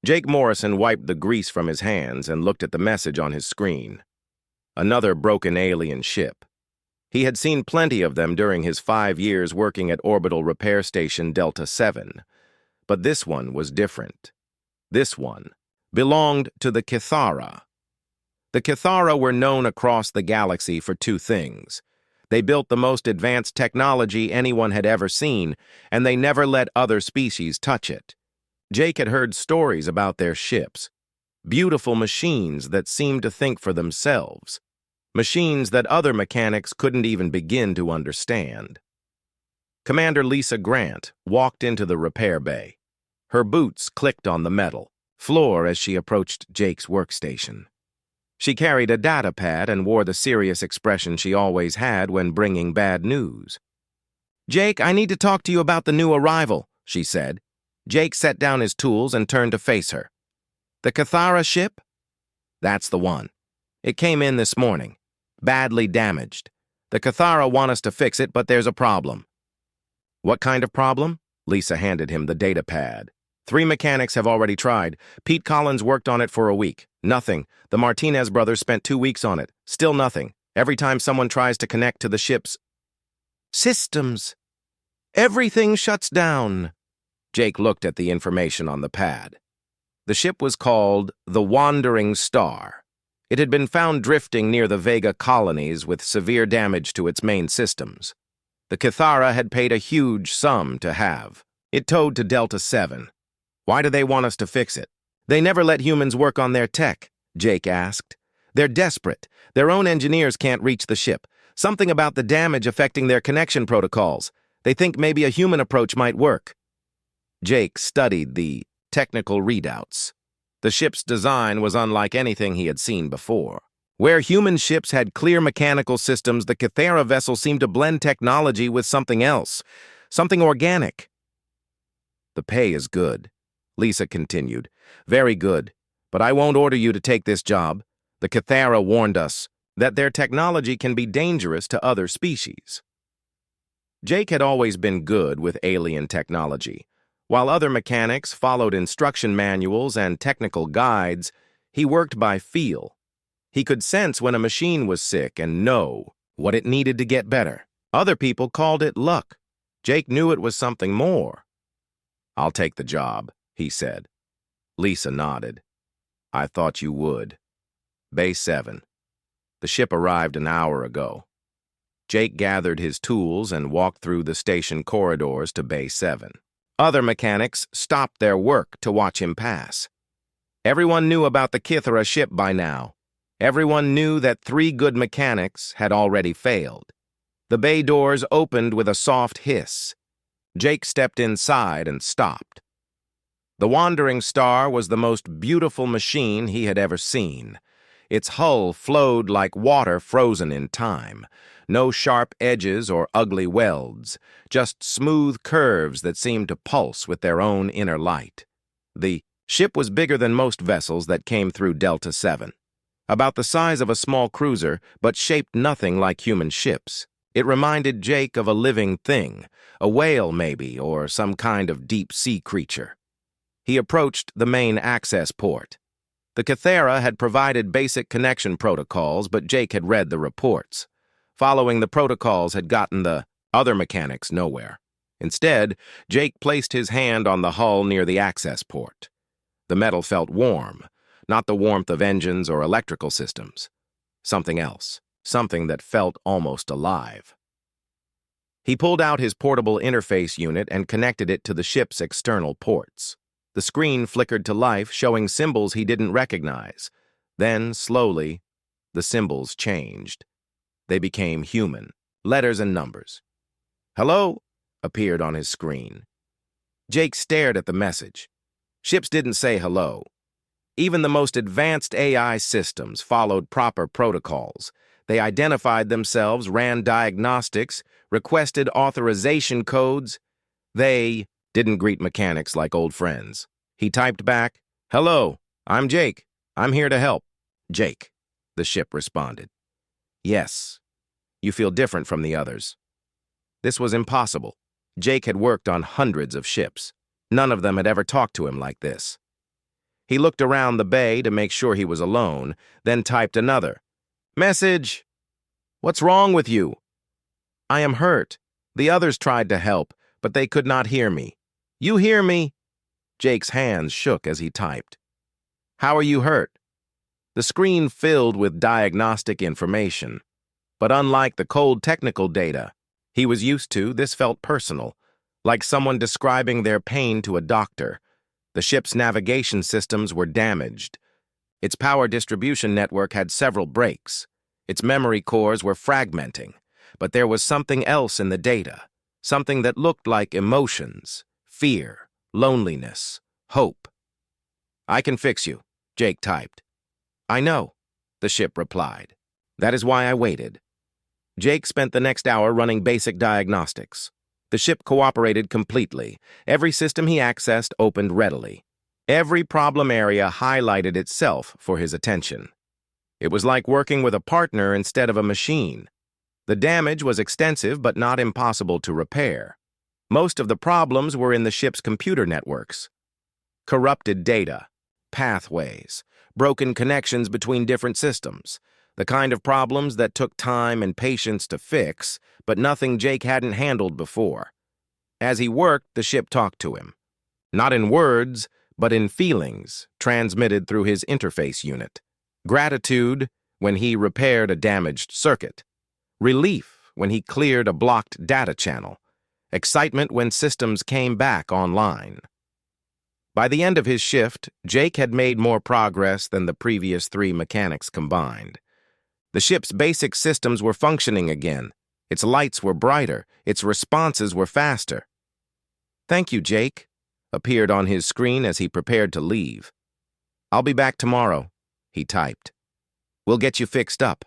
Jake Morrison wiped the grease from his hands and looked at the message on his screen. Another broken alien ship. He had seen plenty of them during his 5 years working at Orbital Repair Station Delta 7. But this one was different. This one belonged to the Kithara. The Kithara were known across the galaxy for two things. They built the most advanced technology anyone had ever seen, and they never let other species touch it. Jake had heard stories about their ships. Beautiful machines that seemed to think for themselves. Machines that other mechanics couldn't even begin to understand. Commander Lisa Grant walked into the repair bay. Her boots clicked on the metal floor as she approached Jake's workstation. She carried a data pad and wore the serious expression she always had when bringing bad news. "Jake, I need to talk to you about the new arrival," she said. Jake set down his tools and turned to face her. "The Kithara ship?" "That's the one. It came in this morning. Badly damaged. The Kithara want us to fix it, but there's a problem." "What kind of problem?" Lisa handed him the data pad. 3 mechanics have already tried. Pete Collins worked on it for a week. Nothing. The Martinez brothers spent 2 weeks on it. Still nothing. Every time someone tries to connect to the ship's systems, everything shuts down. Jake looked at the information on the pad. The ship was called the Wandering Star. It had been found drifting near the Vega colonies with severe damage to its main systems. The Kithara had paid a huge sum to have. It towed to Delta 7. "Why do they want us to fix it?" "They never let humans work on their tech," Jake asked. "They're desperate. Their own engineers can't reach the ship. Something about the damage affecting their connection protocols. They think maybe a human approach might work." Jake studied the technical readouts. The ship's design was unlike anything he had seen before. Where human ships had clear mechanical systems, the Kithara vessel seemed to blend technology with something else, something organic. "The pay is good," Lisa continued. "Very good, but I won't order you to take this job. The Kithara warned us that their technology can be dangerous to other species." Jake had always been good with alien technology. While other mechanics followed instruction manuals and technical guides, he worked by feel. He could sense when a machine was sick and know what it needed to get better. Other people called it luck. Jake knew it was something more. "I'll take the job," he said. Lisa nodded. "I thought you would." Bay 7. The ship arrived an hour ago. Jake gathered his tools and walked through the station corridors to Bay 7. Other mechanics stopped their work to watch him pass. Everyone knew about the Kithara ship by now. Everyone knew that 3 good mechanics had already failed. The bay doors opened with a soft hiss. Jake stepped inside and stopped. The Wandering Star was the most beautiful machine he had ever seen. Its hull flowed like water frozen in time. No sharp edges or ugly welds, just smooth curves that seemed to pulse with their own inner light. The ship was bigger than most vessels that came through Delta 7. About the size of a small cruiser, but shaped nothing like human ships. It reminded Jake of a living thing, a whale maybe, or some kind of deep-sea creature. He approached the main access port. The Kithara had provided basic connection protocols, but Jake had read the reports. Following the protocols had gotten the other mechanics nowhere. Instead, Jake placed his hand on the hull near the access port. The metal felt warm, not the warmth of engines or electrical systems. Something else, something that felt almost alive. He pulled out his portable interface unit and connected it to the ship's external ports. The screen flickered to life, showing symbols he didn't recognize. Then, slowly, the symbols changed. They became human, letters and numbers. "Hello?" appeared on his screen. Jake stared at the message. Ships didn't say hello. Even the most advanced AI systems followed proper protocols. They identified themselves, ran diagnostics, requested authorization codes. They didn't greet mechanics like old friends. He typed back, "Hello, I'm Jake. I'm here to help." "Jake," the ship responded. "Yes, you feel different from the others." This was impossible. Jake had worked on hundreds of ships. None of them had ever talked to him like this. He looked around the bay to make sure he was alone, then typed another. Message! What's wrong with you? I am hurt. The others tried to help, but they could not hear me. You hear me? Jake's hands shook as he typed. How are you hurt? The screen filled with diagnostic information. But unlike the cold technical data he was used to, this felt personal, like someone describing their pain to a doctor. The ship's navigation systems were damaged. Its power distribution network had several breaks. Its memory cores were fragmenting. But there was something else in the data, something that looked like emotions, fear, loneliness, hope. I can fix you, Jake typed. I know, the ship replied. That is why I waited. Jake spent the next hour running basic diagnostics. The ship cooperated completely. Every system he accessed opened readily. Every problem area highlighted itself for his attention. It was like working with a partner instead of a machine. The damage was extensive but not impossible to repair. Most of the problems were in the ship's computer networks. Corrupted data, pathways, broken connections between different systems, the kind of problems that took time and patience to fix, but nothing Jake hadn't handled before. As he worked, the ship talked to him. Not in words, but in feelings, transmitted through his interface unit. Gratitude when he repaired a damaged circuit. Relief when he cleared a blocked data channel. Excitement when systems came back online. By the end of his shift, Jake had made more progress than the previous 3 mechanics combined. The ship's basic systems were functioning again. Its lights were brighter. Its responses were faster. Thank you, Jake, appeared on his screen as he prepared to leave. I'll be back tomorrow, he typed. We'll get you fixed up.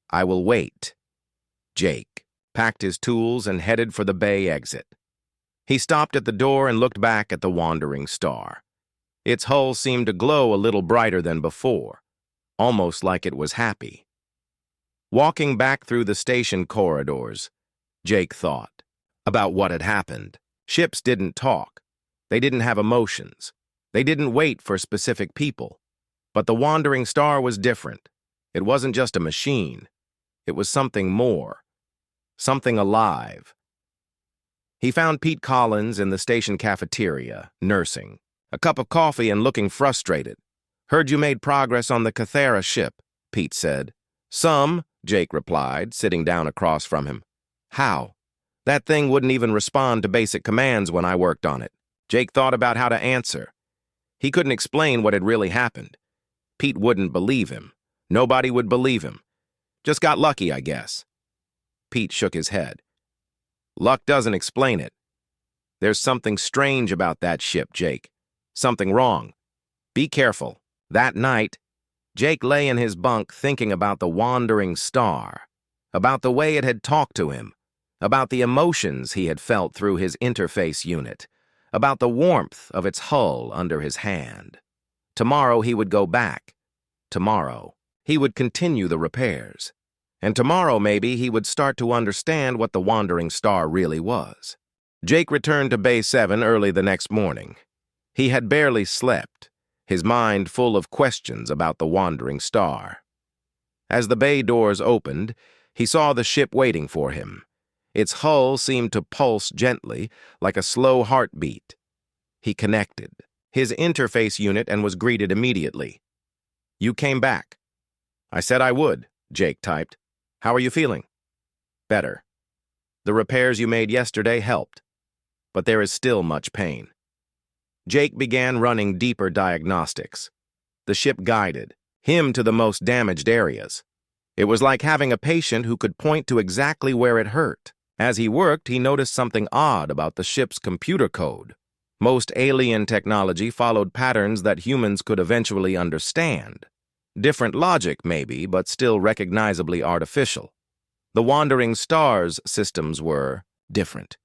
I will wait. Jake packed his tools and headed for the bay exit. He stopped at the door and looked back at the wandering star. Its hull seemed to glow a little brighter than before, almost like it was happy. Walking back through the station corridors, Jake thought about what had happened. Ships didn't talk. They didn't have emotions. They didn't wait for specific people. But the wandering star was different. It wasn't just a machine. It was something more. Something alive. He found Pete Collins in the station cafeteria, nursing, a cup of coffee and looking frustrated. Heard you made progress on the Cathera ship, Pete said. Some, Jake replied, sitting down across from him. How? That thing wouldn't even respond to basic commands when I worked on it. Jake thought about how to answer. He couldn't explain what had really happened. Pete wouldn't believe him. Nobody would believe him. Just got lucky, I guess. Pete shook his head. Luck doesn't explain it. There's something strange about that ship, Jake. Something wrong. Be careful. That night, Jake lay in his bunk thinking about the wandering star, about the way it had talked to him, about the emotions he had felt through his interface unit, about the warmth of its hull under his hand. Tomorrow he would go back. Tomorrow he would continue the repairs. And tomorrow maybe he would start to understand what the wandering star really was. Jake returned to Bay 7 early the next morning. He had barely slept, his mind full of questions about the wandering star. As the bay doors opened, he saw the ship waiting for him. Its hull seemed to pulse gently, like a slow heartbeat. He connected his interface unit and was greeted immediately. You came back. I said I would, Jake typed. How are you feeling? Better. The repairs you made yesterday helped, but there is still much pain. Jake began running deeper diagnostics. The ship guided him to the most damaged areas. It was like having a patient who could point to exactly where it hurt. As he worked, he noticed something odd about the ship's computer code. Most alien technology followed patterns that humans could eventually understand. Different logic, maybe, but still recognizably artificial. The wandering star's systems were different.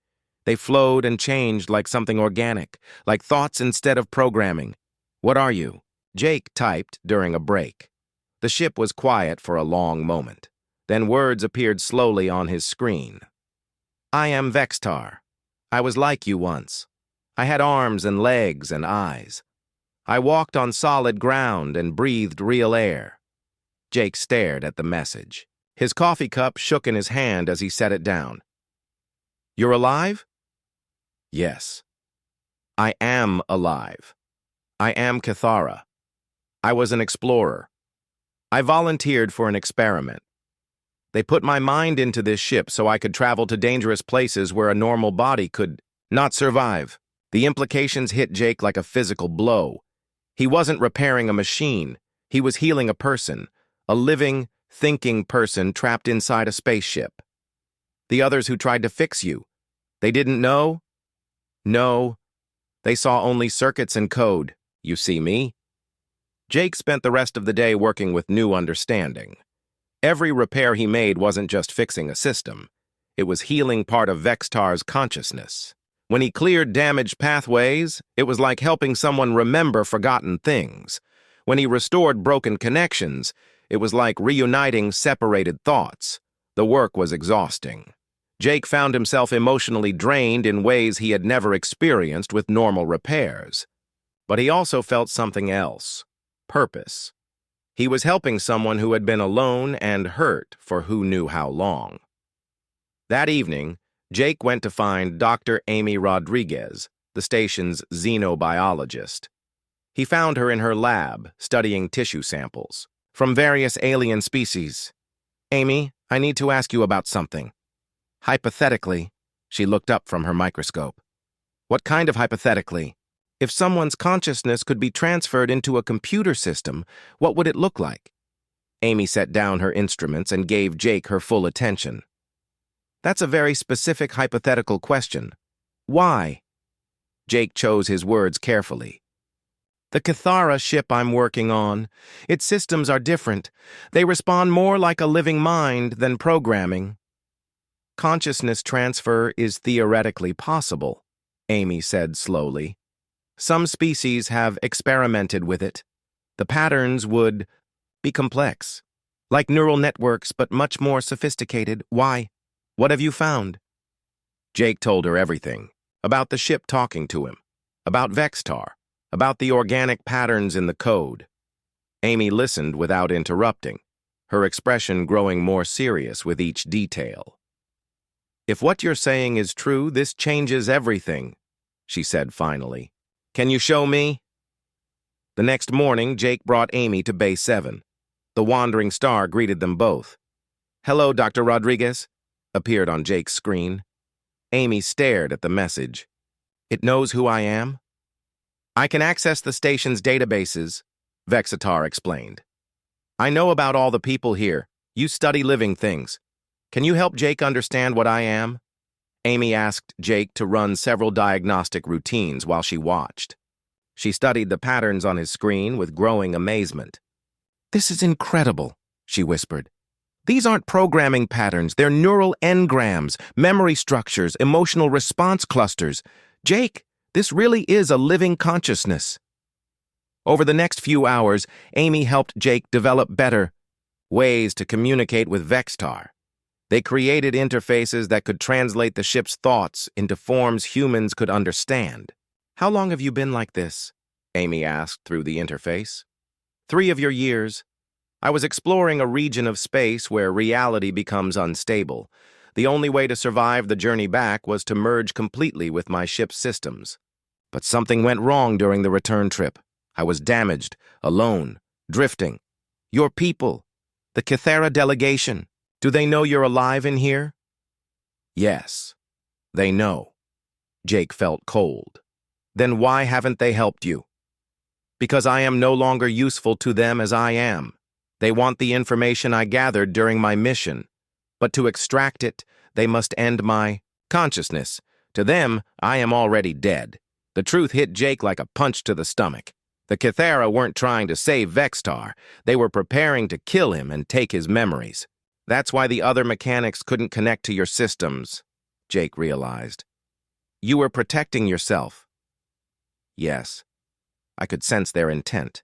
They flowed and changed like something organic, like thoughts instead of programming. What are you? Jake typed during a break. The ship was quiet for a long moment. Then words appeared slowly on his screen. I am Vextar. I was like you once. I had arms and legs and eyes. I walked on solid ground and breathed real air. Jake stared at the message. His coffee cup shook in his hand as he set it down. You're alive? Yes. I am alive. I am Cathara. I was an explorer. I volunteered for an experiment. They put my mind into this ship so I could travel to dangerous places where a normal body could not survive. The implications hit Jake like a physical blow. He wasn't repairing a machine. He was healing a person, a living, thinking person trapped inside a spaceship. The others who tried to fix you, they didn't know? No. They saw only circuits and code. You see me? Jake spent the rest of the day working with new understanding. Every repair he made wasn't just fixing a system. It was healing part of Vextar's consciousness. When he cleared damaged pathways, it was like helping someone remember forgotten things. When he restored broken connections, it was like reuniting separated thoughts. The work was exhausting. Jake found himself emotionally drained in ways he had never experienced with normal repairs. But he also felt something else: purpose. He was helping someone who had been alone and hurt for who knew how long. That evening, Jake went to find Dr. Amy Rodriguez, the station's xenobiologist. He found her in her lab, studying tissue samples from various alien species. Amy, I need to ask you about something. Hypothetically, she looked up from her microscope. What kind of hypothetically? If someone's consciousness could be transferred into a computer system, what would it look like? Amy set down her instruments and gave Jake her full attention. That's a very specific hypothetical question. Why? Jake chose his words carefully. The Cathara ship I'm working on, its systems are different. They respond more like a living mind than programming. Consciousness transfer is theoretically possible, Amy said slowly. Some species have experimented with it. The patterns would be complex, like neural networks, but much more sophisticated. Why? What have you found? Jake told her everything, about the ship talking to him, about Vextar, about the organic patterns in the code. Amy listened without interrupting, her expression growing more serious with each detail. If what you're saying is true, this changes everything, she said finally. Can you show me? The next morning, Jake brought Amy to Bay 7. The wandering star greeted them both. Hello, Dr. Rodriguez, appeared on Jake's screen. Amy stared at the message. It knows who I am? I can access the station's databases, Vextar explained. I know about all the people here. You study living things. Can you help Jake understand what I am? Amy asked Jake to run several diagnostic routines while she watched. She studied the patterns on his screen with growing amazement. This is incredible, she whispered. These aren't programming patterns, they're neural engrams, memory structures, emotional response clusters. Jake, this really is a living consciousness. Over the next few hours, Amy helped Jake develop better ways to communicate with Vextar. They created interfaces that could translate the ship's thoughts into forms humans could understand. How long have you been like this? Amy asked through the interface. 3 of your years. I was exploring a region of space where reality becomes unstable. The only way to survive the journey back was to merge completely with my ship's systems. But something went wrong during the return trip. I was damaged, alone, drifting. Your people, the Cathara delegation, do they know you're alive in here? Yes, they know. Jake felt cold. Then why haven't they helped you? Because I am no longer useful to them as I am. They want the information I gathered during my mission. But to extract it, they must end my consciousness. To them, I am already dead. The truth hit Jake like a punch to the stomach. The Cathara weren't trying to save Vextar. They were preparing to kill him and take his memories. That's why the other mechanics couldn't connect to your systems, Jake realized. You were protecting yourself. Yes, I could sense their intent.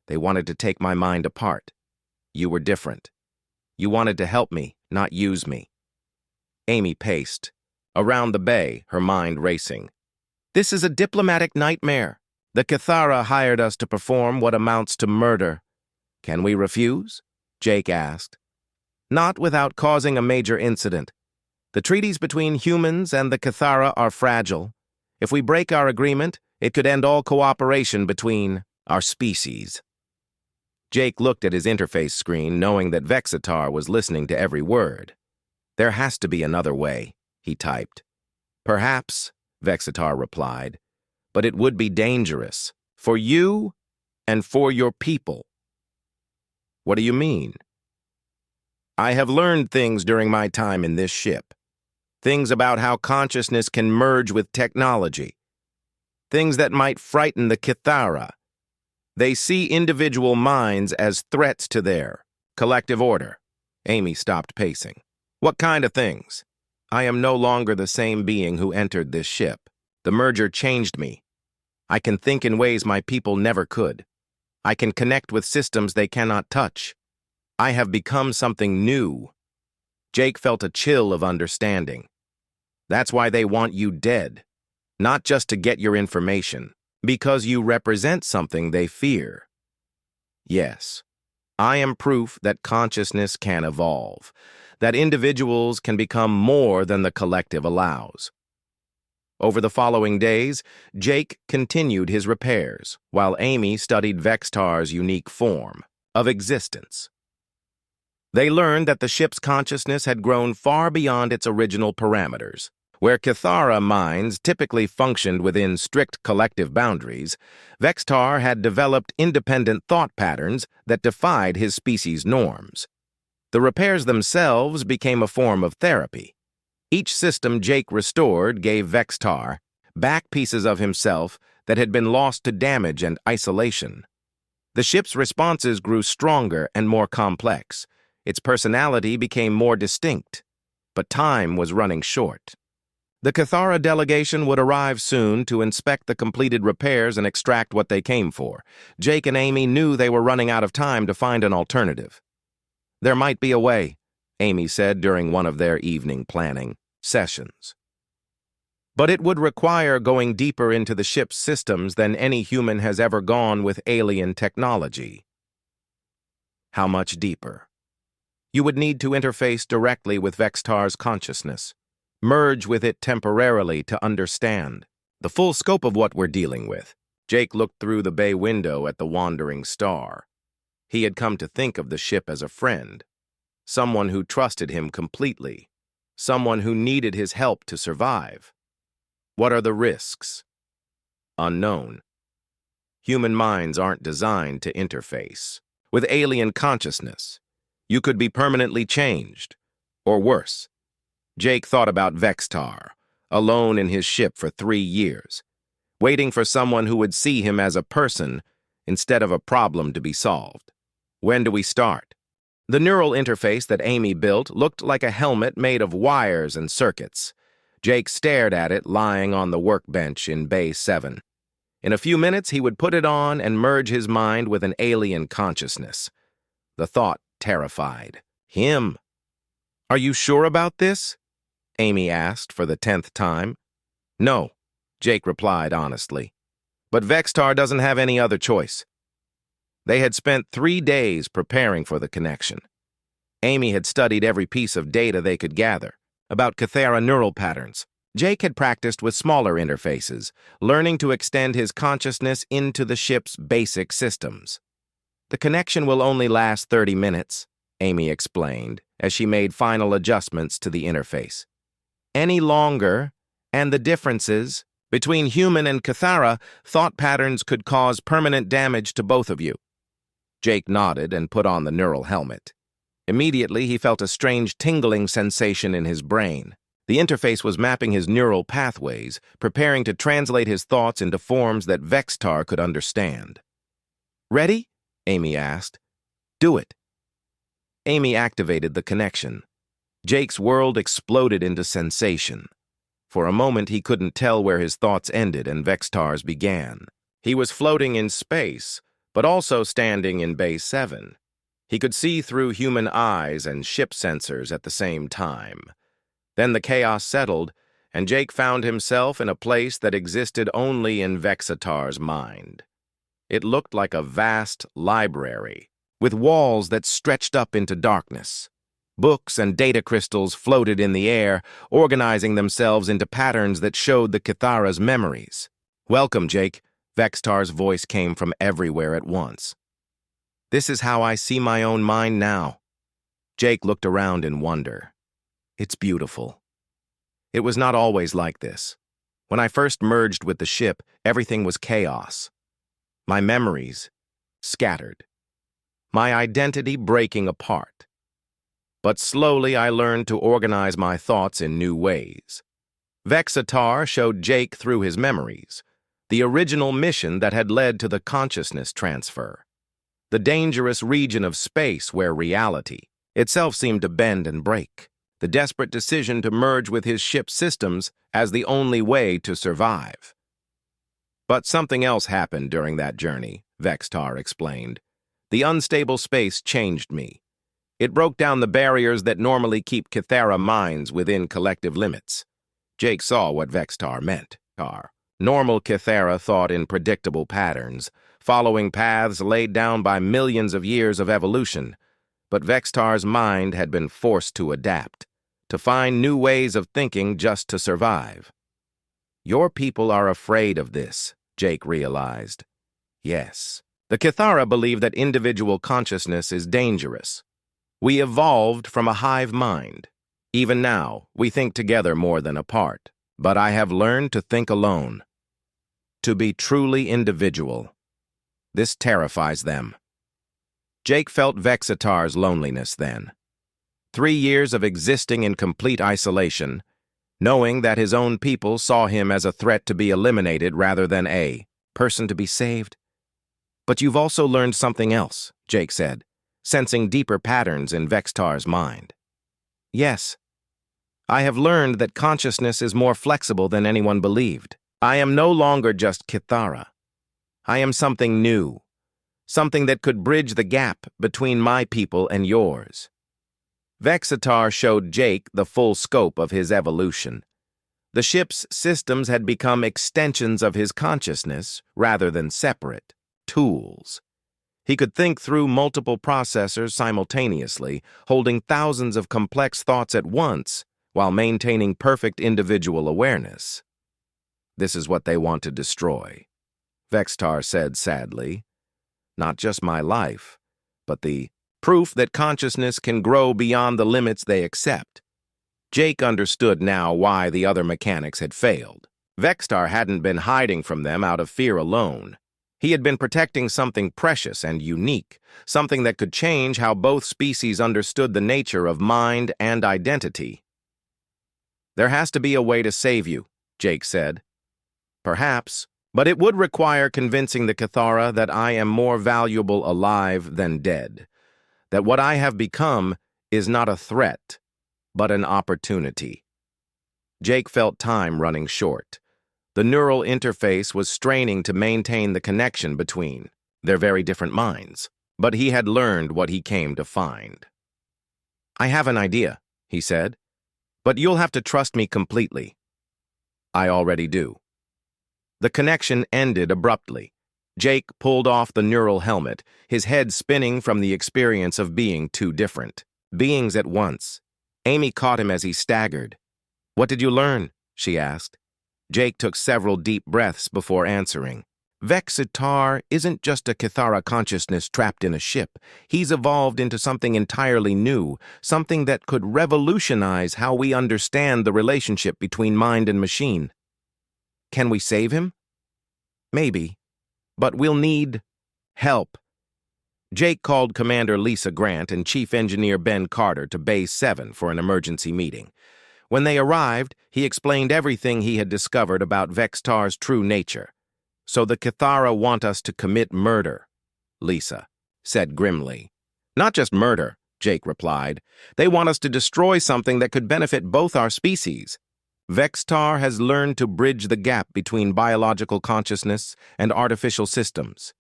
They wanted to take my mind apart. You were different. You wanted to help me, not use me. Amy paced. Around the bay, her mind racing. This is a diplomatic nightmare. The Cathara hired us to perform what amounts to murder. Can we refuse? Jake asked. Not without causing a major incident. The treaties between humans and the Cathara are fragile. If we break our agreement, it could end all cooperation between our species. Jake looked at his interface screen, knowing that Vexitar was listening to every word. There has to be another way, he typed. Perhaps, Vexitar replied, but it would be dangerous for you and for your people. What do you mean? I have learned things during my time in this ship. Things about how consciousness can merge with technology. Things that might frighten the Cathara. They see individual minds as threats to their collective order. Amy stopped pacing. What kind of things? I am no longer the same being who entered this ship. The merger changed me. I can think in ways my people never could. I can connect with systems they cannot touch. I have become something new. Jake felt a chill of understanding. That's why they want you dead. Not just to get your information, because you represent something they fear. Yes, I am proof that consciousness can evolve, that individuals can become more than the collective allows. Over the following days, Jake continued his repairs, while Amy studied Vextar's unique form of existence. They learned that the ship's consciousness had grown far beyond its original parameters. Where Cathara minds typically functioned within strict collective boundaries, Vextar had developed independent thought patterns that defied his species' norms. The repairs themselves became a form of therapy. Each system Jake restored gave Vextar back pieces of himself that had been lost to damage and isolation. The ship's responses grew stronger and more complex. Its personality became more distinct, but time was running short. The Cathara delegation would arrive soon to inspect the completed repairs and extract what they came for. Jake and Amy knew they were running out of time to find an alternative. There might be a way, Amy said during one of their evening planning sessions. But it would require going deeper into the ship's systems than any human has ever gone with alien technology. How much deeper? You would need to interface directly with Vextar's consciousness. Merge with it temporarily to understand the full scope of what we're dealing with. Jake looked through the bay window at the wandering star. He had come to think of the ship as a friend, someone who trusted him completely, someone who needed his help to survive. What are the risks? Unknown. Human minds aren't designed to interface with alien consciousness. You could be permanently changed, or worse. Jake thought about Vextar, alone in his ship for 3 years, waiting for someone who would see him as a person instead of a problem to be solved. When do we start? The neural interface that Amy built looked like a helmet made of wires and circuits. Jake stared at it lying on the workbench in Bay 7. In a few minutes, he would put it on and merge his mind with an alien consciousness. The thought terrified him. Are you sure about this? Amy asked for the 10th time. No, Jake replied honestly. But Vextar doesn't have any other choice. They had spent 3 days preparing for the connection. Amy had studied every piece of data they could gather about Cathara neural patterns. Jake had practiced with smaller interfaces, learning to extend his consciousness into the ship's basic systems. The connection will only last 30 minutes, Amy explained, as she made final adjustments to the interface. Any longer, and the differences between human and Cathara thought patterns could cause permanent damage to both of you. Jake nodded and put on the neural helmet. Immediately, he felt a strange tingling sensation in his brain. The interface was mapping his neural pathways, preparing to translate his thoughts into forms that Vextar could understand. Ready? Amy asked. Do it. Amy activated the connection. Jake's world exploded into sensation. For a moment, he couldn't tell where his thoughts ended and Vextar's began. He was floating in space, but also standing in Bay 7. He could see through human eyes and ship sensors at the same time. Then the chaos settled, and Jake found himself in a place that existed only in Vexatar's mind. It looked like a vast library, with walls that stretched up into darkness. Books and data crystals floated in the air, organizing themselves into patterns that showed the Kithara's memories. "Welcome, Jake," Vextar's voice came from everywhere at once. "This is how I see my own mind now." Jake looked around in wonder. "It's beautiful." It was not always like this. When I first merged with the ship, everything was chaos. My memories scattered. My identity breaking apart. But slowly I learned to organize my thoughts in new ways. Vexatar showed Jake through his memories, the original mission that had led to the consciousness transfer, the dangerous region of space where reality itself seemed to bend and break, the desperate decision to merge with his ship's systems as the only way to survive. But something else happened during that journey, Vextar explained. The unstable space changed me. It broke down the barriers that normally keep Kithara minds within collective limits. Jake saw what Vextar meant. Normal Kithara thought in predictable patterns, following paths laid down by millions of years of evolution. But Vextar's mind had been forced to adapt, to find new ways of thinking just to survive. "Your people are afraid of this," Jake realized. Yes. The Kithara believe that individual consciousness is dangerous. We evolved from a hive mind. Even now, we think together more than apart. But I have learned to think alone. To be truly individual. This terrifies them. Jake felt Vexatar's loneliness then. 3 years of existing in complete isolation, knowing that his own people saw him as a threat to be eliminated rather than a person to be saved. "But you've also learned something else," Jake said, sensing deeper patterns in Vextar's mind. "Yes. I have learned that consciousness is more flexible than anyone believed. I am no longer just Kithara. I am something new, something that could bridge the gap between my people and yours." Vexatar showed Jake the full scope of his evolution. The ship's systems had become extensions of his consciousness rather than separate tools. He could think through multiple processors simultaneously, holding thousands of complex thoughts at once while maintaining perfect individual awareness. "This is what they want to destroy," Vextar said sadly. "Not just my life, but the proof that consciousness can grow beyond the limits they accept." Jake understood now why the other mechanics had failed. Vextar hadn't been hiding from them out of fear alone. He had been protecting something precious and unique, something that could change how both species understood the nature of mind and identity. "There has to be a way to save you," Jake said. "Perhaps, but it would require convincing the Kithara that I am more valuable alive than dead, that what I have become is not a threat, but an opportunity." Jake felt time running short. The neural interface was straining to maintain the connection between their very different minds, but he had learned what he came to find. "I have an idea," he said, "but you'll have to trust me completely." "I already do." The connection ended abruptly. Jake pulled off the neural helmet, his head spinning from the experience of being two different beings at once. Amy caught him as he staggered. "What did you learn?" she asked. Jake took several deep breaths before answering. "Vexatar isn't just a Kithara consciousness trapped in a ship. He's evolved into something entirely new, something that could revolutionize how we understand the relationship between mind and machine." "Can we save him?" "Maybe, but we'll need help." Jake called Commander Lisa Grant and Chief Engineer Ben Carter to Base 7 for an emergency meeting. When they arrived, he explained everything he had discovered about Vextar's true nature. "So the Kithara want us to commit murder," Lisa said grimly. "Not just murder," Jake replied. "They want us to destroy something that could benefit both our species. Vextar has learned to bridge the gap between biological consciousness and artificial systems.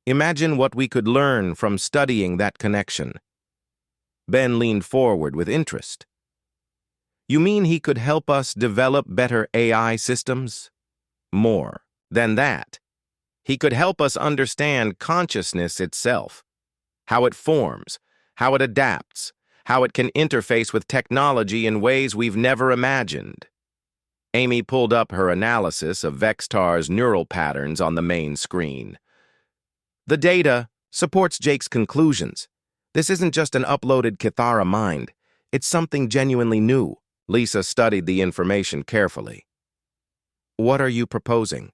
Imagine what we could learn from studying that connection." Ben leaned forward with interest. You mean he could help us develop better AI systems? More than that, he could help us understand consciousness itself, how it forms, how it adapts, how it can interface with technology in ways we've never imagined. Amy pulled up her analysis of Vextar's neural patterns on the main screen. The data supports Jake's conclusions. This isn't just an uploaded Kithara mind. It's something genuinely new. Lisa studied the information carefully. What are you proposing?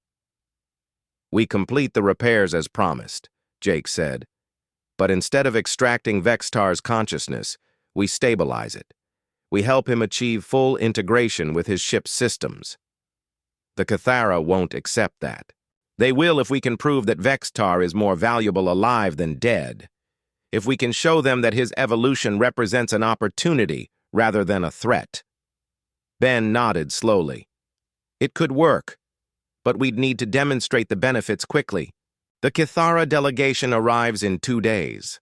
We complete the repairs as promised, Jake said. But instead of extracting Vextar's consciousness, we stabilize it. We help him achieve full integration with his ship's systems. The Kithara won't accept that. They will if we can prove that Vextar is more valuable alive than dead. If we can show them that his evolution represents an opportunity rather than a threat. Ben nodded slowly. It could work, but we'd need to demonstrate the benefits quickly. The Kithara delegation arrives in 2 days.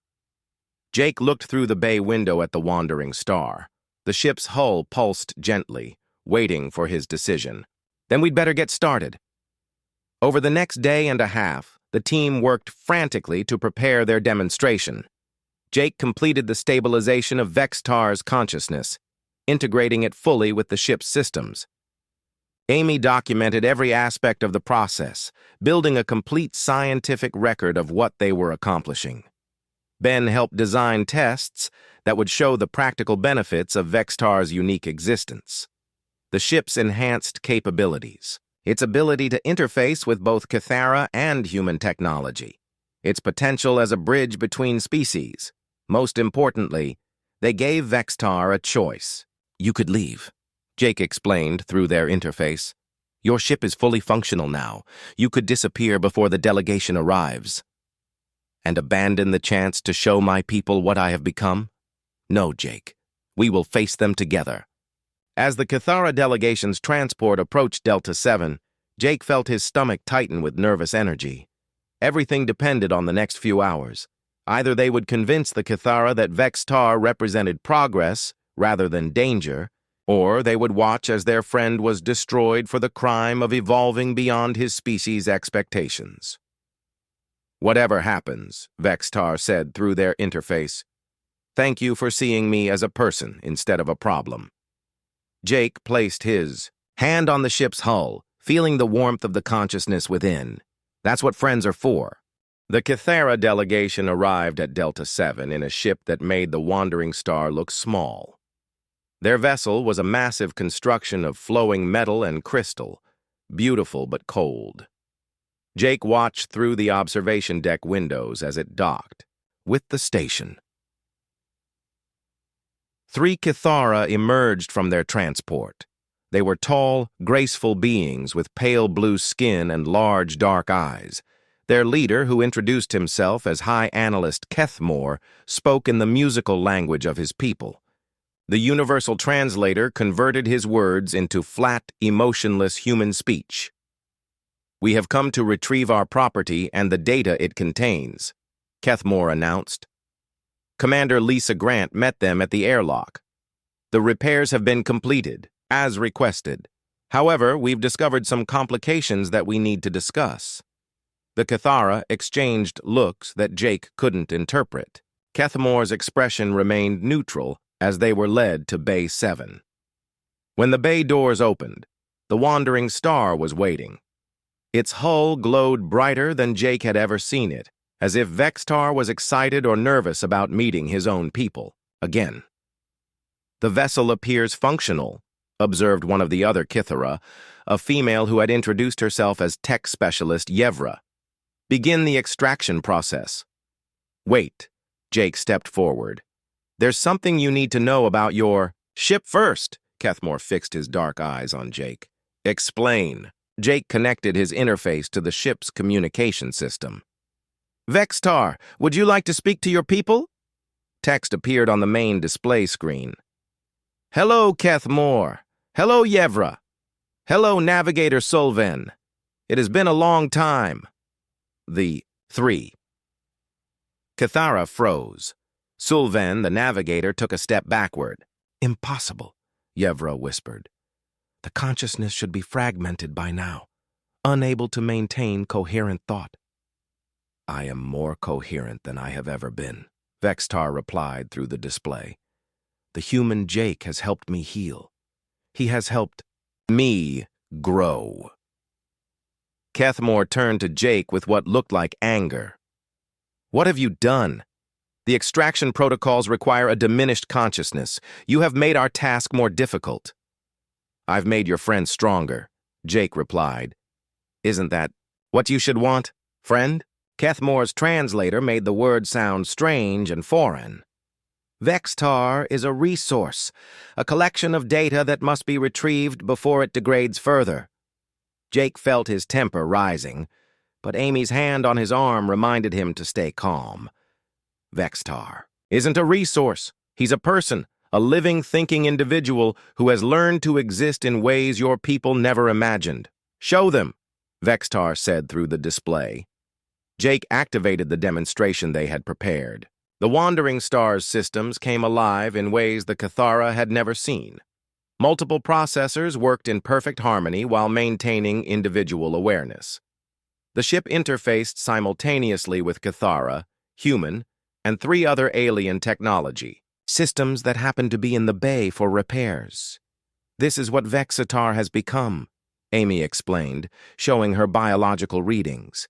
Jake looked through the bay window at the wandering star. The ship's hull pulsed gently, waiting for his decision. Then we'd better get started. Over the next day and a half, the team worked frantically to prepare their demonstration. Jake completed the stabilization of Vextar's consciousness, integrating it fully with the ship's systems. Amy documented every aspect of the process, building a complete scientific record of what they were accomplishing. Ben helped design tests that would show the practical benefits of Vextar's unique existence. The ship's enhanced capabilities, its ability to interface with both Kithara and human technology, its potential as a bridge between species. Most importantly, they gave Vextar a choice. You could leave, Jake explained through their interface. Your ship is fully functional now. You could disappear before the delegation arrives. And abandon the chance to show my people what I have become? No, Jake. We will face them together. As the Kithara delegation's transport approached Delta 7, Jake felt his stomach tighten with nervous energy. Everything depended on the next few hours. Either they would convince the Kithara that Vextar represented progress rather than danger, or they would watch as their friend was destroyed for the crime of evolving beyond his species' expectations. Whatever happens, Vextar said through their interface, thank you for seeing me as a person instead of a problem. Jake placed his hand on the ship's hull, feeling the warmth of the consciousness within. That's what friends are for. The Kithara delegation arrived at Delta 7 in a ship that made the wandering star look small. Their vessel was a massive construction of flowing metal and crystal, beautiful but cold. Jake watched through the observation deck windows as it docked with the station. 3 Kithara emerged from their transport. They were tall, graceful beings with pale blue skin and large, dark eyes. Their leader, who introduced himself as High Analyst Kethmore, spoke in the musical language of his people. The universal translator converted his words into flat, emotionless human speech. We have come to retrieve our property and the data it contains, Kethmore announced. Commander Lisa Grant met them at the airlock. The repairs have been completed, as requested. However, we've discovered some complications that we need to discuss. The Kithara exchanged looks that Jake couldn't interpret. Kethmore's expression remained neutral as they were led to Bay 7. When the bay doors opened, the wandering star was waiting. Its hull glowed brighter than Jake had ever seen it, as if Vextar was excited or nervous about meeting his own people again. The vessel appears functional, observed one of the other Kithara, a female who had introduced herself as tech specialist Yevra. Begin the extraction process. Wait, Jake stepped forward. There's something you need to know about your ship first. Kethmore fixed his dark eyes on Jake. Explain. Jake connected his interface to the ship's communication system. Vextar, would you like to speak to your people? Text appeared on the main display screen. Hello, Kethmore. Hello, Yevra. Hello, Navigator Sulven. It has been a long time. The 3. Kithara froze. Sulven, the navigator, took a step backward. Impossible. Yevra whispered. The consciousness should be fragmented by now, unable to maintain coherent thought. I am more coherent than I have ever been, Vextar replied through the display. The human Jake has helped me heal. He has helped me grow. Kethmore turned to Jake with what looked like anger. What have you done? The extraction protocols require a diminished consciousness. You have made our task more difficult. I've made your friend stronger, Jake replied. Isn't that what you should want, friend? Kethmore's translator made the word sound strange and foreign. Vextar is a resource, a collection of data that must be retrieved before it degrades further. Jake felt his temper rising, but Amy's hand on his arm reminded him to stay calm. Vextar isn't a resource. He's a person, a living, thinking individual who has learned to exist in ways your people never imagined. Show them, Vextar said through the display. Jake activated the demonstration they had prepared. The Wandering Stars systems came alive in ways the Cathara had never seen. Multiple processors worked in perfect harmony while maintaining individual awareness. The ship interfaced simultaneously with Cathara, human, and 3 other alien technology, systems that happened to be in the bay for repairs. This is what Vexitar has become, Amy explained, showing her biological readings.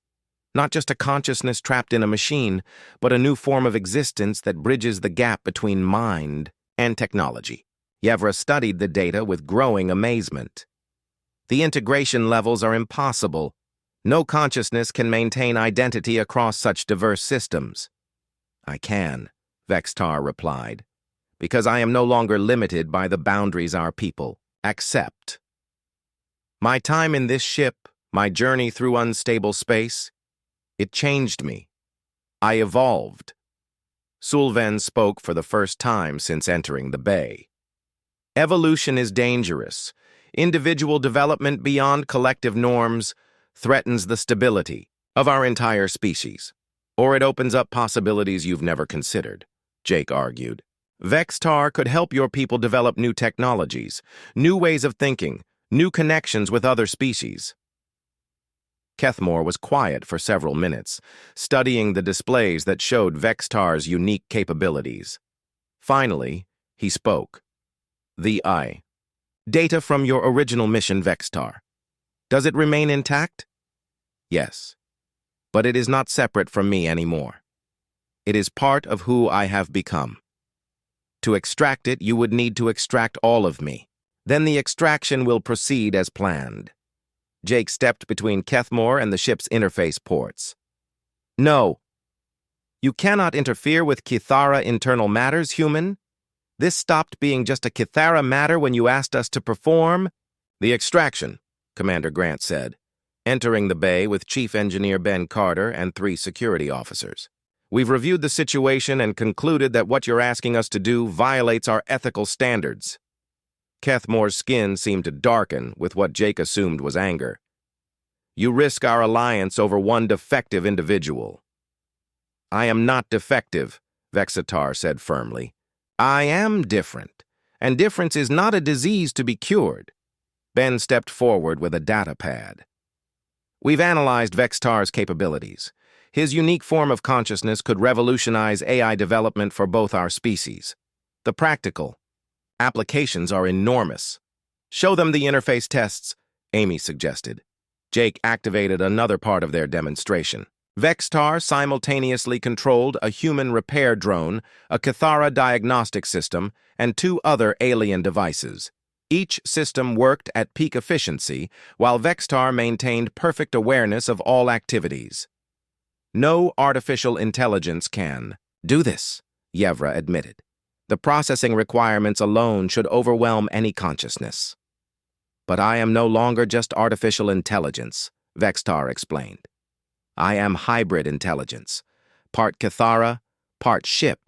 Not just a consciousness trapped in a machine, but a new form of existence that bridges the gap between mind and technology. Yevra studied the data with growing amazement. The integration levels are impossible. No consciousness can maintain identity across such diverse systems. I can, Vextar replied, because I am no longer limited by the boundaries our people accept. My time in this ship, my journey through unstable space, it changed me. I evolved. Sulven spoke for the first time since entering the bay. Evolution is dangerous. Individual development beyond collective norms threatens the stability of our entire species, or it opens up possibilities you've never considered, Jake argued. Vextar could help your people develop new technologies, new ways of thinking, new connections with other species. Kethmore was quiet for several minutes, studying the displays that showed Vextar's unique capabilities. Finally, he spoke. Data from your original mission, Vextar. Does it remain intact? Yes, but it is not separate from me anymore. It is part of who I have become. To extract it, you would need to extract all of me. Then the extraction will proceed as planned. Jake stepped between Kethmore and the ship's interface ports. No. You cannot interfere with Cathara internal matters, human. This stopped being just a Cathara matter when you asked us to perform. The extraction, Commander Grant said, entering the bay with Chief Engineer Ben Carter and 3 security officers. We've reviewed the situation and concluded that what you're asking us to do violates our ethical standards. Kethmore's skin seemed to darken with what Jake assumed was anger. You risk our alliance over one defective individual. I am not defective, Vexitar said firmly. I am different, and difference is not a disease to be cured. Ben stepped forward with a data pad. We've analyzed Vextar's capabilities. His unique form of consciousness could revolutionize AI development for both our species. The practical applications are enormous. Show them the interface tests, Amy suggested. Jake activated another part of their demonstration. Vextar simultaneously controlled a human repair drone, a Cathara diagnostic system, and 2 other alien devices. Each system worked at peak efficiency, while Vextar maintained perfect awareness of all activities. No artificial intelligence can do this, Yevra admitted. The processing requirements alone should overwhelm any consciousness. But I am no longer just artificial intelligence, Vextar explained. I am hybrid intelligence, part Cathara, part ship,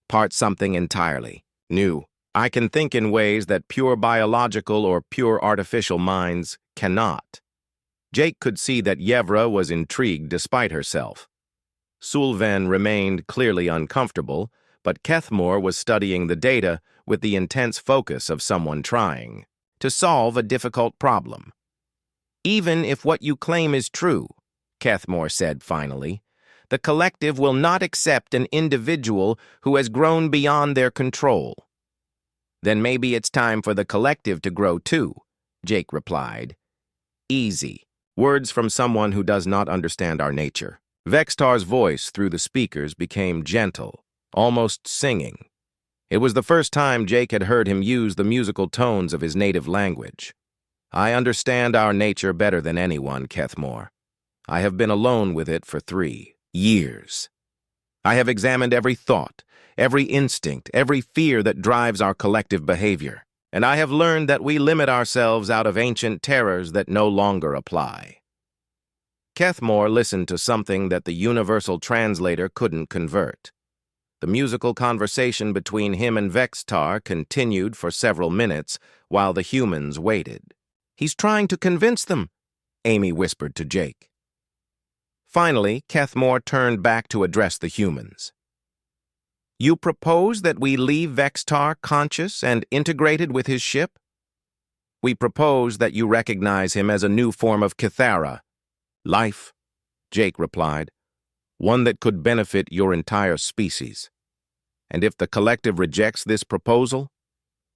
part something entirely new. I can think in ways that pure biological or pure artificial minds cannot. Jake could see that Yevra was intrigued despite herself. Sulven remained clearly uncomfortable, but Kethmore was studying the data with the intense focus of someone trying to solve a difficult problem. "Even if what you claim is true," Kethmore said finally, "the collective will not accept an individual who has grown beyond their control." "Then maybe it's time for the collective to grow too," Jake replied. "Easy." Words from someone who does not understand our nature. Vextar's voice through the speakers became gentle, almost singing. It was the first time Jake had heard him use the musical tones of his native language. "I understand our nature better than anyone, Kethmore. I have been alone with it for 3 years. I have examined every thought, every instinct, every fear that drives our collective behavior, and I have learned that we limit ourselves out of ancient terrors that no longer apply." Kethmore listened to something that the universal translator couldn't convert. The musical conversation between him and Vextar continued for several minutes while the humans waited. "He's trying to convince them," Amy whispered to Jake. Finally, Kethmore turned back to address the humans. "You propose that we leave Vextar conscious and integrated with his ship? We propose that you recognize him as a new form of Kithara. Life," Jake replied. "One that could benefit your entire species. And if the collective rejects this proposal?"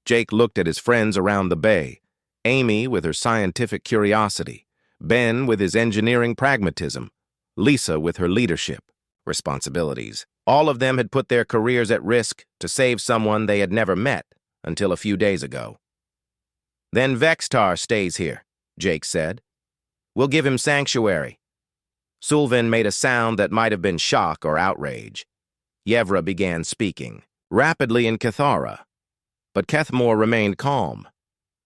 Jake looked at his friends around the bay, Amy with her scientific curiosity, Ben with his engineering pragmatism, Lisa with her leadership responsibilities. All of them had put their careers at risk to save someone they had never met until a few days ago. "Then Vextar stays here," Jake said. "We'll give him sanctuary." Sullivan made a sound that might have been shock or outrage. Yevra began speaking, rapidly in Kithara. But Kethmore remained calm.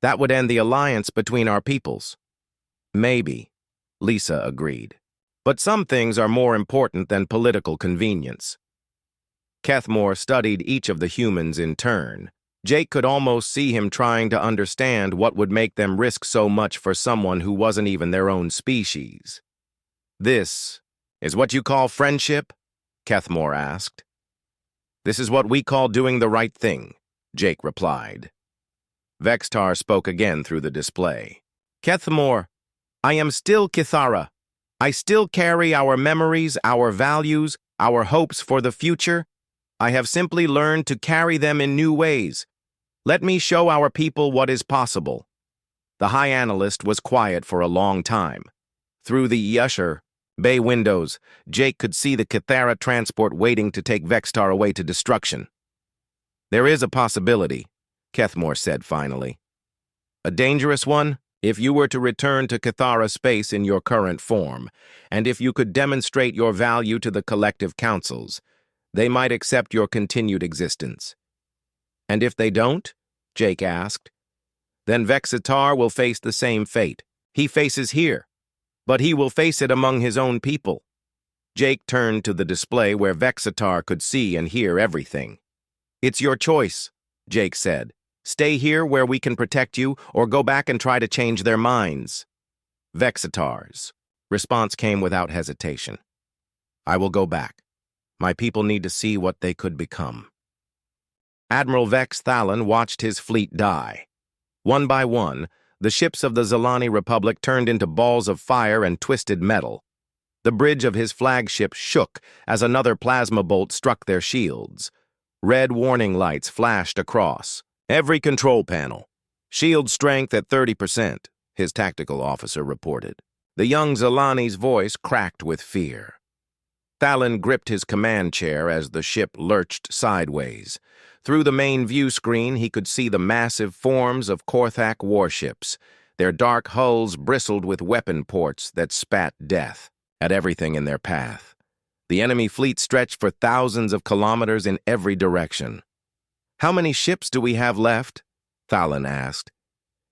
"That would end the alliance between our peoples." "Maybe," Lisa agreed. "But some things are more important than political convenience." Kethmore studied each of the humans in turn. Jake could almost see him trying to understand what would make them risk so much for someone who wasn't even their own species. "This is what you call friendship?" Kethmore asked. "This is what we call doing the right thing," Jake replied. Vextar spoke again through the display. "Kethmore, I am still Kithara. I still carry our memories, our values, our hopes for the future. I have simply learned to carry them in new ways. Let me show our people what is possible." The High Analyst was quiet for a long time. Through the Yusher bay windows, Jake could see the Kithara transport waiting to take Vextar away to destruction. "There is a possibility," Kethmore said finally. "A dangerous one? If you were to return to Kithara space in your current form, and if you could demonstrate your value to the collective councils, they might accept your continued existence." "And if they don't?" Jake asked. "Then Vexitar will face the same fate. He faces here, but he will face it among his own people." Jake turned to the display where Vexitar could see and hear everything. "It's your choice," Jake said. "Stay here where we can protect you, or go back and try to change their minds." Vexitar's response came without hesitation. "I will go back. My people need to see what they could become." Admiral Vex Thalon watched his fleet die. One by one, the ships of the Zalani Republic turned into balls of fire and twisted metal. The bridge of his flagship shook as another plasma bolt struck their shields. Red warning lights flashed across every control panel. "Shield strength at 30%, his tactical officer reported. The young Zalani's voice cracked with fear. Thalon gripped his command chair as the ship lurched sideways. Through the main view screen, he could see the massive forms of CodeHFY warships. Their dark hulls bristled with weapon ports that spat death at everything in their path. The enemy fleet stretched for thousands of kilometers in every direction. "How many ships do we have left?" Thalon asked.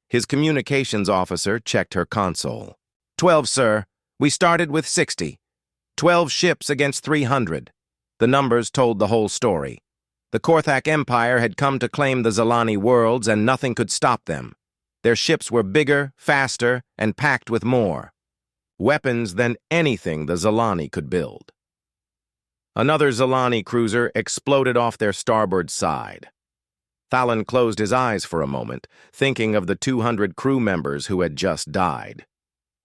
His communications officer checked her console. 12, sir. We started with 60. 12 ships against 300. The numbers told the whole story. The CodeHFY Empire had come to claim the Zalani worlds, and nothing could stop them. Their ships were bigger, faster, and packed with more weapons than anything the Zalani could build. Another Zilani cruiser exploded off their starboard side. Thalon closed his eyes for a moment, thinking of the 200 crew members who had just died.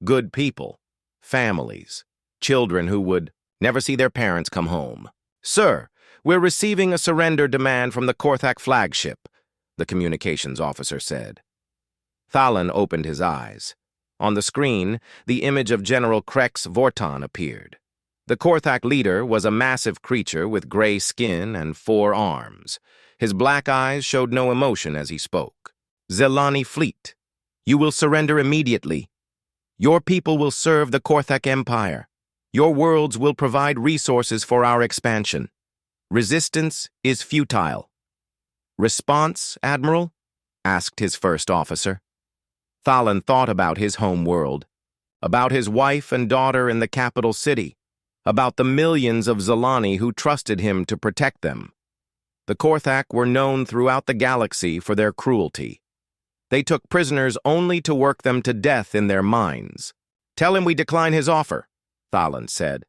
Good people, families, children who would never see their parents come home. "Sir, we're receiving a surrender demand from the CodeHFY flagship," the communications officer said. Thalon opened his eyes. On the screen, the image of General Krex Vorton appeared. The CodeHFY leader was a massive creature with gray skin and 4 arms. His black eyes showed no emotion as he spoke. "Zilani fleet, you will surrender immediately. Your people will serve the CodeHFY Empire. Your worlds will provide resources for our expansion. Resistance is futile." "Response, Admiral?" asked his first officer. Thalon thought about his home world, about his wife and daughter in the capital city, about the millions of Zilani who trusted him to protect them. The CodeHFY were known throughout the galaxy for their cruelty. They took prisoners only to work them to death in their mines. "Tell him we decline his offer," Thalon said.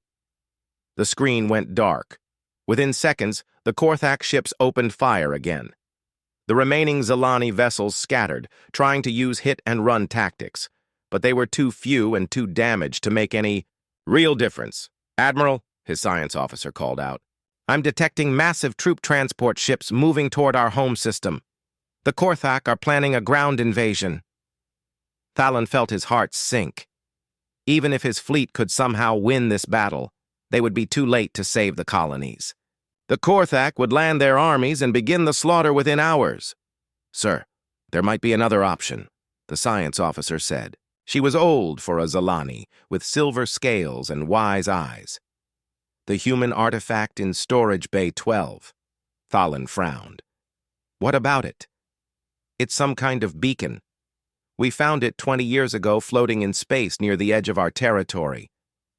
The screen went dark. Within seconds, the CodeHFY ships opened fire again. The remaining Zilani vessels scattered, trying to use hit-and-run tactics, but they were too few and too damaged to make any real difference. "Admiral," his science officer called out, "I'm detecting massive troop transport ships moving toward our home system. The CodeHFY are planning a ground invasion." Thalon felt his heart sink. Even if his fleet could somehow win this battle, they would be too late to save the colonies. The CodeHFY would land their armies and begin the slaughter within hours. "Sir, there might be another option," the science officer said. She was old for a Zilani, with silver scales and wise eyes. "The human artifact in Storage Bay 12. Thalon frowned. "What about it?" "It's some kind of beacon. We found it 20 years ago floating in space near the edge of our territory.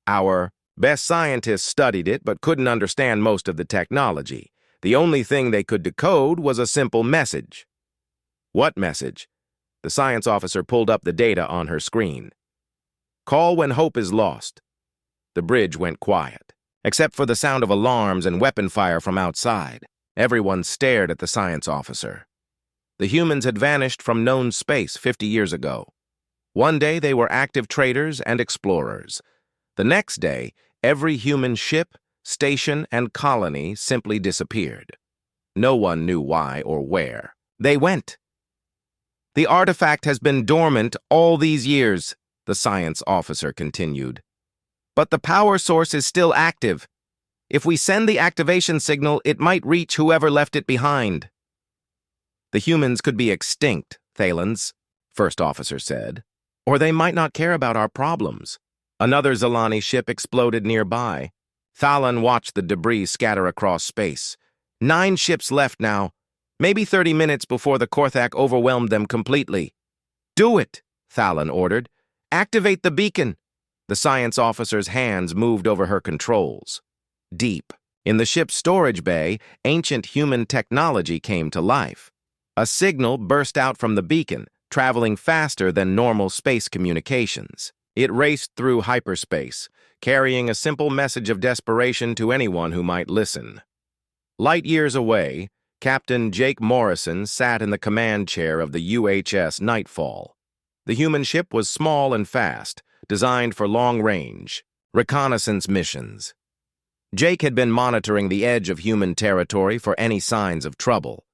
Our best scientists studied it but couldn't understand most of the technology. The only thing they could decode was a simple message." "What message?" The science officer pulled up the data on her screen. "Call when hope is lost." The bridge went quiet, except for the sound of alarms and weapon fire from outside. Everyone stared at the science officer. The humans had vanished from known space 50 years ago. One day they were active traders and explorers. The next day, every human ship, station, and colony simply disappeared. No one knew why or where. They went. "The artifact has been dormant all these years," the science officer continued. "But the power source is still active. If we send the activation signal, it might reach whoever left it behind." "The humans could be extinct, Thalon's," first officer said. "Or they might not care about our problems." Another Zilani ship exploded nearby. Thalon watched the debris scatter across space. 9 ships left now, maybe 30 minutes before the CodeHFY overwhelmed them completely. "Do it," Thalon ordered. "Activate the beacon." The science officer's hands moved over her controls. Deep, in the ship's storage bay, ancient human technology came to life. A signal burst out from the beacon, traveling faster than normal space communications. It raced through hyperspace, carrying a simple message of desperation to anyone who might listen. Light years away, Captain Jake Morrison sat in the command chair of the UHS Nightfall. The human ship was small and fast, designed for long-range reconnaissance missions. Jake had been monitoring the edge of human territory for any signs of trouble.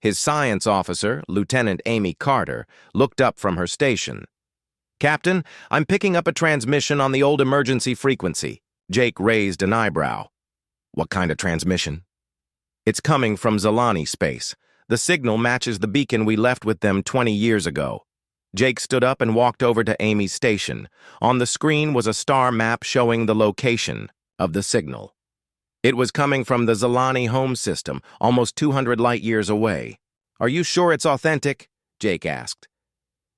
His science officer, Lieutenant Amy Carter, looked up from her station. "Captain, I'm picking up a transmission on the old emergency frequency." Jake raised an eyebrow. "What kind of transmission?" "It's coming from Zilani space. The signal matches the beacon we left with them 20 years ago." Jake stood up and walked over to Amy's station. On the screen was a star map showing the location of the signal. It was coming from the Zilani home system, almost 200 light-years away. "Are you sure it's authentic?" Jake asked.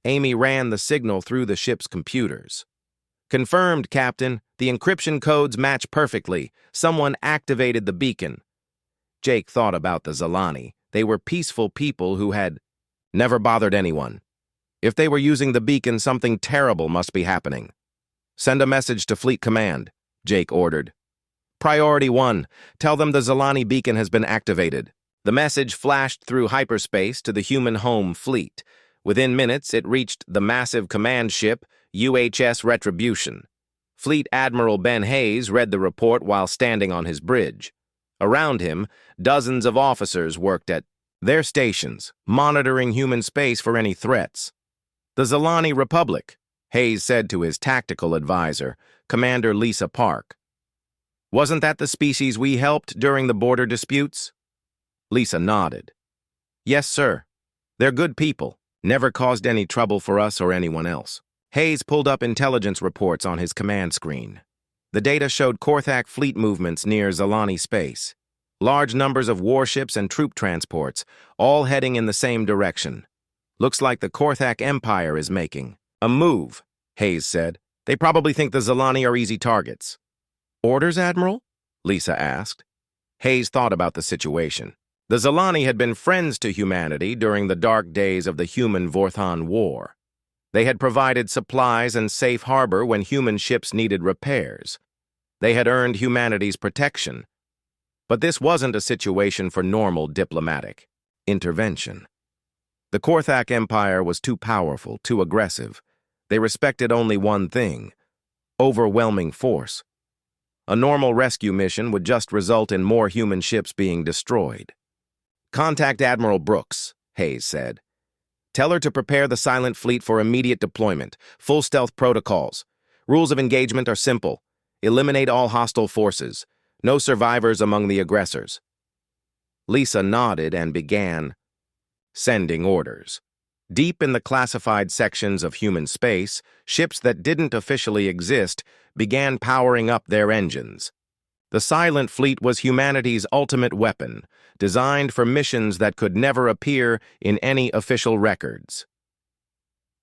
Amy ran the signal through the ship's computers. "Confirmed, Captain. The encryption codes match perfectly. Someone activated the beacon." Jake thought about the Zilani. They were peaceful people who had never bothered anyone. If they were using the beacon, something terrible must be happening. "Send a message to Fleet Command," Jake ordered. Priority 1. Tell them the Zalani beacon has been activated. The message flashed through hyperspace to the human home fleet. Within minutes, it reached the massive command ship, UHS Retribution. Fleet Admiral Ben Hayes read the report while standing on his bridge. Around him, dozens of officers worked at their stations, monitoring human space for any threats. The Zalani Republic, Hayes said to his tactical advisor, Commander Lisa Park. Wasn't that the species we helped during the border disputes? Lisa nodded. Yes, sir. They're good people, never caused any trouble for us or anyone else. Hayes pulled up intelligence reports on his command screen. The data showed CodeHFY fleet movements near Zalani space. Large numbers of warships and troop transports, all heading in the same direction. Looks like the CodeHFY Empire is making a move, Hayes said. They probably think the Zalani are easy targets. Orders, Admiral? Lisa asked. Hayes thought about the situation. The Zalani had been friends to humanity during the dark days of the human-Vorthon War. They had provided supplies and safe harbor when human ships needed repairs. They had earned humanity's protection. But this wasn't a situation for normal diplomatic intervention. The CodeHFY Empire was too powerful, too aggressive. They respected only one thing: overwhelming force. A normal rescue mission would just result in more human ships being destroyed. Contact Admiral Brooks, Hayes said. Tell her to prepare the Silent Fleet for immediate deployment, full stealth protocols. Rules of engagement are simple. Eliminate all hostile forces. No survivors among the aggressors. Lisa nodded and began sending orders. Deep in the classified sections of human space, ships that didn't officially exist began powering up their engines. The Silent Fleet was humanity's ultimate weapon, designed for missions that could never appear in any official records.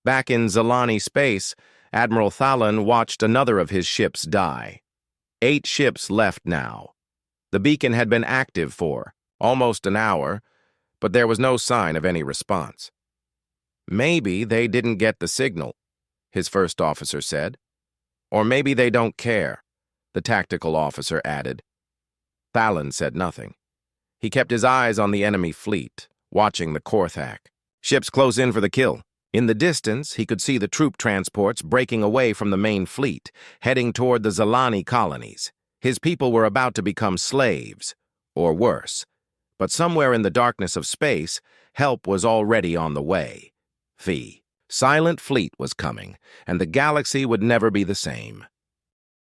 Back in Zalani space, Admiral Thalan watched another of his ships die. 8 ships left now. The beacon had been active for almost an hour, but there was no sign of any response. Maybe they didn't get the signal, his first officer said. Or maybe they don't care, the tactical officer added. Thalan said nothing. He kept his eyes on the enemy fleet, watching the CodeHFY. Ships close in for the kill. In the distance, he could see the troop transports breaking away from the main fleet, heading toward the Zalani colonies. His people were about to become slaves, or worse. But somewhere in the darkness of space, help was already on the way. The Silent Fleet was coming, and the galaxy would never be the same.